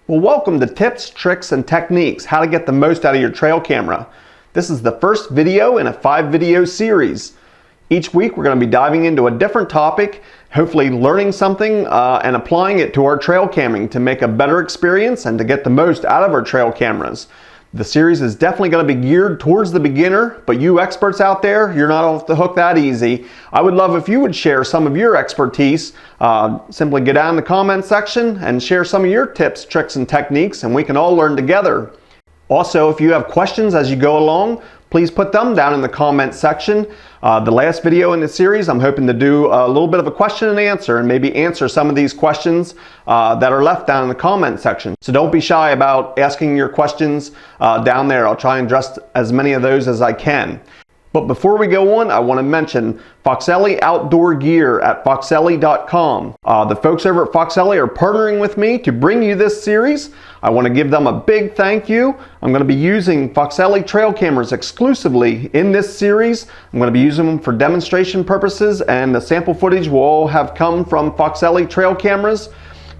Well, welcome to Tips, Tricks, and Techniques, how to get the most out of your trail camera. This is the first video in a 5-video series. Each week we're going to be diving into a different topic, hopefully learning something and applying it to our trail camming to make a better experience and to get the most out of our trail cameras. The series is definitely going to be geared towards the beginner, but you experts out there, you're not off the hook that easy. I would love if you would share some of your expertise. Simply get down in the comment section and share some of your tips, tricks, and techniques, and we can all learn together. Also, if you have questions as you go along, please put them down in the comment section. The last video in the series, I'm hoping to do a little bit of a question and answer and maybe answer some of these questions that are left down in the comment section. So don't be shy about asking your questions down there. I'll try and address as many of those as I can. But before we go on, I want to mention Foxelli Outdoor Gear at Foxelli.com. The folks over at Foxelli are partnering with me to bring you this series. I want to give them a big thank you. I'm going to be using Foxelli trail cameras exclusively in this series. I'm going to be using them for demonstration purposes, and the sample footage will all have come from Foxelli trail cameras.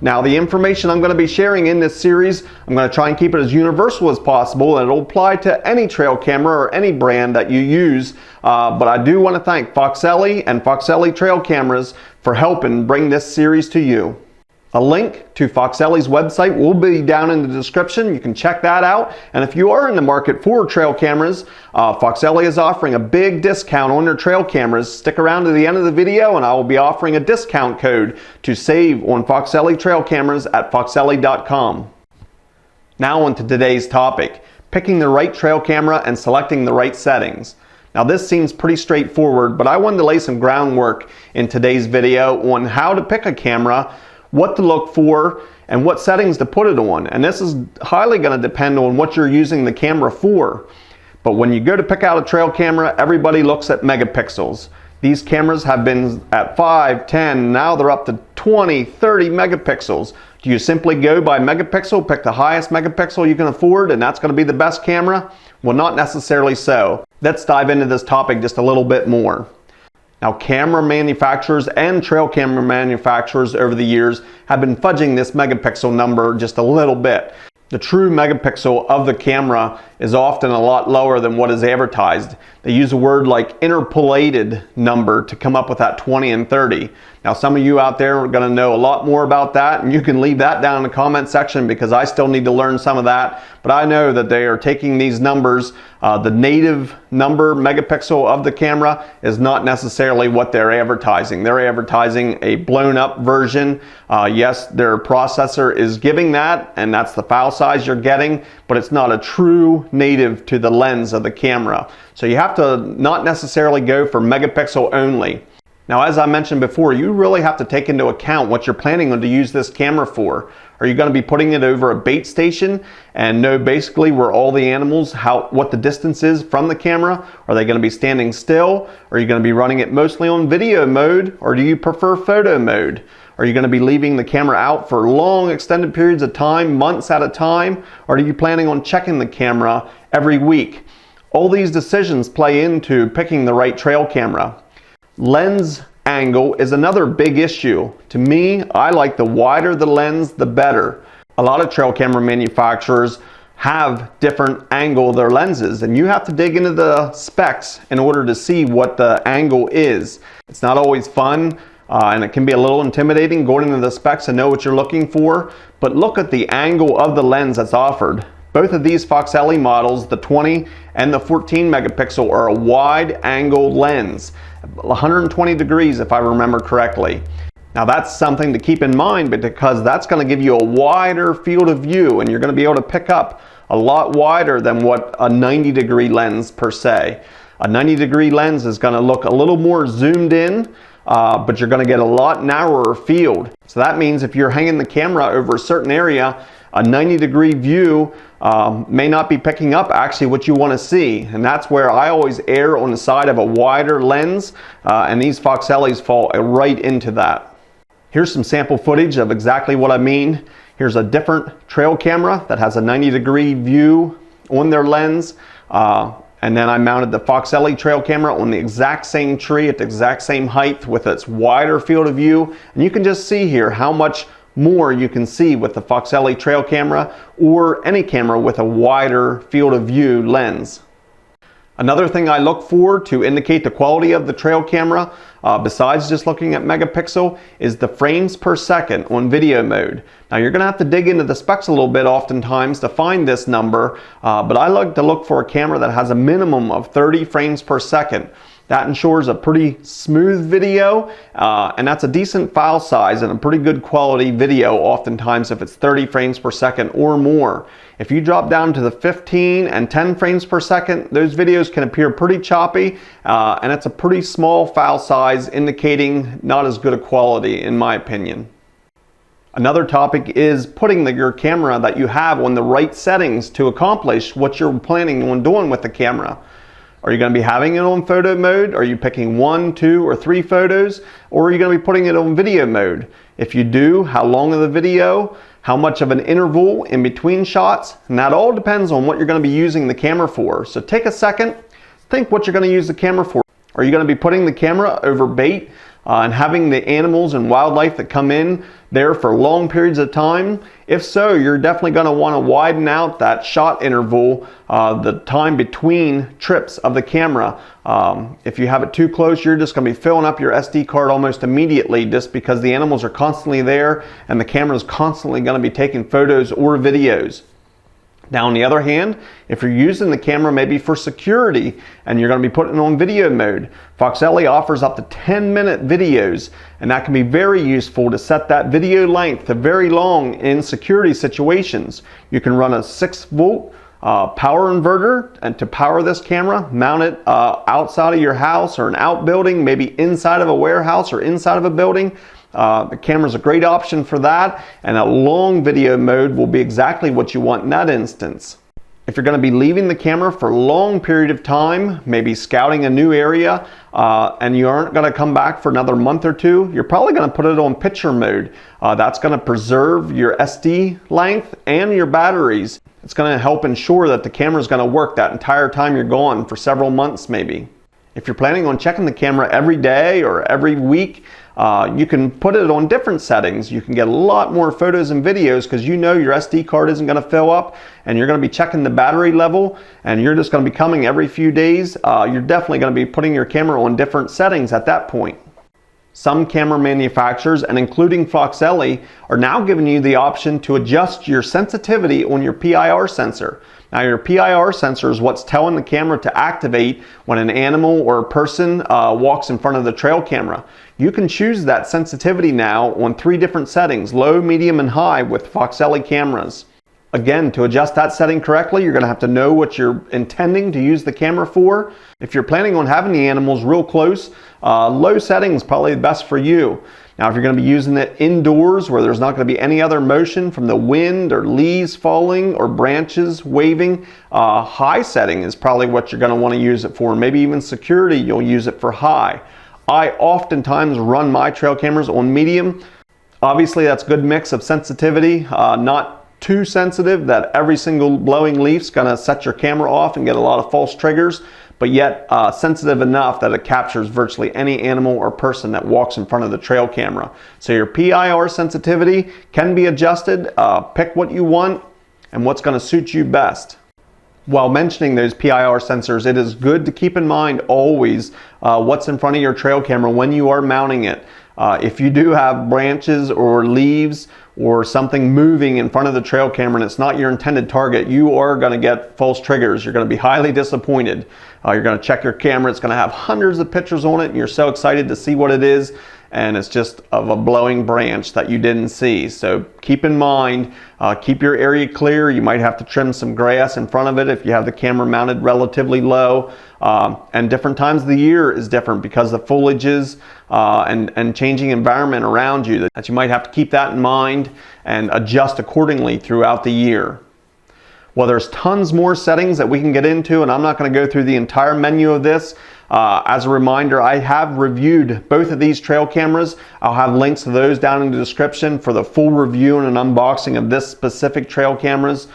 Now, the information I'm going to be sharing in this series, I'm going to try and keep it as universal as possible, and it'll apply to any trail camera or any brand that you use. But I do want to thank Foxelli and Foxelli trail cameras for helping bring this series to you. A link to Foxelli's website will be down in the description. You can check that out. And if you are in the market for trail cameras, Foxelli is offering a big discount on their trail cameras. Stick around to the end of the video and I will be offering a discount code to save on Foxelli trail cameras at Foxelli.com. Now on to today's topic, picking the right trail camera and selecting the right settings. Now this seems pretty straightforward, but I wanted to lay some groundwork in today's video on how to pick a camera, what to look for, and what settings to put it on. And this is highly going to depend on what you're using the camera for. But when you go to pick out a trail camera, everybody looks at megapixels. These cameras have been at 5, 10, now they're up to 20, 30 megapixels. Do you simply go by megapixel, pick the highest megapixel you can afford, and that's going to be the best camera? Well, not necessarily so. Let's dive into this topic just a little bit more. Now, camera manufacturers and trail camera manufacturers over the years have been fudging this megapixel number just a little bit. The true megapixel of the camera is often a lot lower than what is advertised. They use a word like interpolated number to come up with that 20 and 30. Now, some of you out there are going to know a lot more about that, and you can leave that down in the comment section because I still need to learn some of that. But I know that they are taking these numbers, the native number megapixel of the camera is not necessarily what they're advertising. They're advertising a blown up version. Yes, their processor is giving that, and that's the file size you're getting, but it's not a true native to the lens of the camera. So you have to not necessarily go for megapixel only. Now, as I mentioned before, you really have to take into account what you're planning on to use this camera for. Are you going to be putting it over a bait station and know basically where all the animals, what the distance is from the camera? Are they going to be standing still? Are you going to be running it mostly on video mode, or do you prefer photo mode? Are you going to be leaving the camera out for long extended periods of time, months at a time? Or are you planning on checking the camera every week? All these decisions play into picking the right trail camera. Lens angle is another big issue. To me, I like the wider the lens, the better. A lot of trail camera manufacturers have different angle of their lenses, and you have to dig into the specs in order to see what the angle is. It's not always fun, and it can be a little intimidating going into the specs and know what you're looking for, but look at the angle of the lens that's offered. Both of these Foxelli models, the 20 and the 14 megapixel, are a wide angle lens, 120 degrees if I remember correctly. Now that's something to keep in mind because that's going to give you a wider field of view, and you're going to be able to pick up a lot wider than what a 90-degree lens per se. A 90-degree lens is going to look a little more zoomed in, but you're going to get a lot narrower field. So that means if you're hanging the camera over a certain area, a 90-degree view may not be picking up actually what you want to see. And that's where I always err on the side of a wider lens, and these Foxellis fall right into that. Here's some sample footage of exactly what I mean. Here's a different trail camera that has a 90-degree view on their lens. And then I mounted the Foxelli trail camera on the exact same tree at the exact same height with its wider field of view. And you can just see here how much more you can see with the Foxelli trail camera or any camera with a wider field of view lens. Another thing I look for to indicate the quality of the trail camera, besides just looking at megapixel, is the frames per second on video mode. Now you're going to have to dig into the specs a little bit oftentimes to find this number, but I like to look for a camera that has a minimum of 30 frames per second. That ensures a pretty smooth video, and that's a decent file size and a pretty good quality video oftentimes if it's 30 frames per second or more. If you drop down to the 15 and 10 frames per second, those videos can appear pretty choppy, and it's a pretty small file size indicating not as good a quality in my opinion. Another topic is putting your camera that you have on the right settings to accomplish what you're planning on doing with the camera. Are you going to be having it on photo mode? Are you picking 1, 2, or 3 photos? Or are you going to be putting it on video mode? If you do, how long of the video? How much of an interval in between shots? And that all depends on what you're going to be using the camera for. So take a second, think what you're going to use the camera for. Are you going to be putting the camera over bait and having the animals and wildlife that come in there for long periods of time? If so, you're definitely going to want to widen out that shot interval, the time between trips of the camera. If you have it too close, you're just going to be filling up your SD card almost immediately just because the animals are constantly there and the camera is constantly going to be taking photos or videos. Now on the other hand, if you're using the camera maybe for security and you're going to be putting it on video mode, Foxelli offers up to 10-minute videos, and that can be very useful to set that video length to very long in security situations. You can run a 6-volt power inverter and to power this camera, mount it outside of your house or an outbuilding, maybe inside of a warehouse or inside of a building. The camera is a great option for that, and a long video mode will be exactly what you want in that instance. If you're going to be leaving the camera for a long period of time, maybe scouting a new area, and you aren't going to come back for another month or two, you're probably going to put it on picture mode. That's going to preserve your SD length and your batteries. It's going to help ensure that the camera is going to work that entire time you're gone for several months maybe. If you're planning on checking the camera every day or every week, you can put it on different settings. You can get a lot more photos and videos because you know your SD card isn't going to fill up and you're going to be checking the battery level and you're just going to be coming every few days. You're definitely going to be putting your camera on different settings at that point. Some camera manufacturers, and including Foxelli, are now giving you the option to adjust your sensitivity on your PIR sensor. Now your PIR sensor is what's telling the camera to activate when an animal or a person walks in front of the trail camera. You can choose that sensitivity now on 3 different settings, low, medium, and high with Foxelli cameras. Again, to adjust that setting correctly, you're going to have to know what you're intending to use the camera for. If you're planning on having the animals real close, low setting is probably the best for you. Now, if you're going to be using it indoors where there's not going to be any other motion from the wind or leaves falling or branches waving, high setting is probably what you're going to want to use it for. Maybe even security, you'll use it for high. I oftentimes run my trail cameras on medium. Obviously, that's a good mix of sensitivity, not too sensitive that every single blowing leaf's going to set your camera off and get a lot of false triggers, but yet sensitive enough that it captures virtually any animal or person that walks in front of the trail camera. So your PIR sensitivity can be adjusted. Pick what you want and what's going to suit you best. While mentioning those PIR sensors, it is good to keep in mind always what's in front of your trail camera when you are mounting it. If you do have branches or leaves or something moving in front of the trail camera and it's not your intended target, you are going to get false triggers. You're going to be highly disappointed. You're going to check your camera. It's going to have hundreds of pictures on it and you're so excited to see what it is, and it's just of a blowing branch that you didn't see. So keep in mind, keep your area clear. You might have to trim some grass in front of it if you have the camera mounted relatively low. And different times of the year is different because of foliages and changing environment around you, that you might have to keep that in mind and adjust accordingly throughout the year. Well, there's tons more settings that we can get into, and I'm not going to go through the entire menu of this. As a reminder, I have reviewed both of these trail cameras. I'll have links to those down in the description for the full review and an unboxing of this specific trail cameras.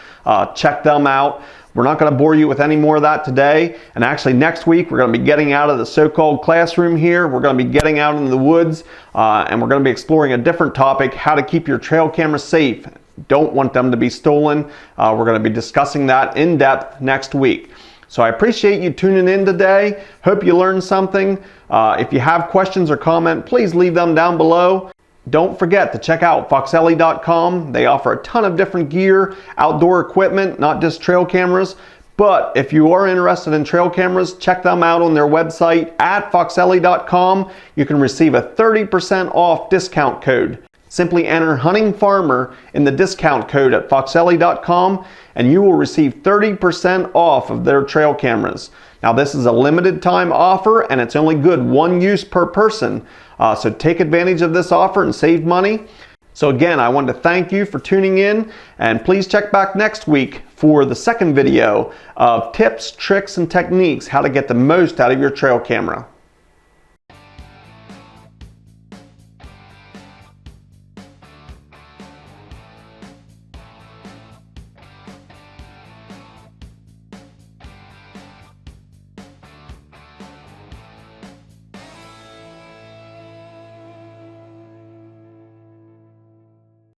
Check them out. We're not going to bore you with any more of that today. And actually next week, we're going to be getting out of the so-called classroom here. We're going to be getting out into the woods, and we're going to be exploring a different topic, how to keep your trail cameras safe. Don't want them to be stolen. We're going to be discussing that in depth next week. So I appreciate you tuning in today. Hope you learned something. If you have questions or comment, please leave them down below. Don't forget to check out Foxelli.com. They offer a ton of different gear, outdoor equipment, not just trail cameras. But if you are interested in trail cameras, check them out on their website at Foxelli.com. You can receive a 30% off discount code. Simply enter HuntingFarmer in the discount code at Foxelli.com and you will receive 30% off of their trail cameras. Now this is a limited time offer and it's only good one use per person. So take advantage of this offer and save money. So again, I want to thank you for tuning in, and please check back next week for the second video of tips, tricks, and techniques how to get the most out of your trail camera.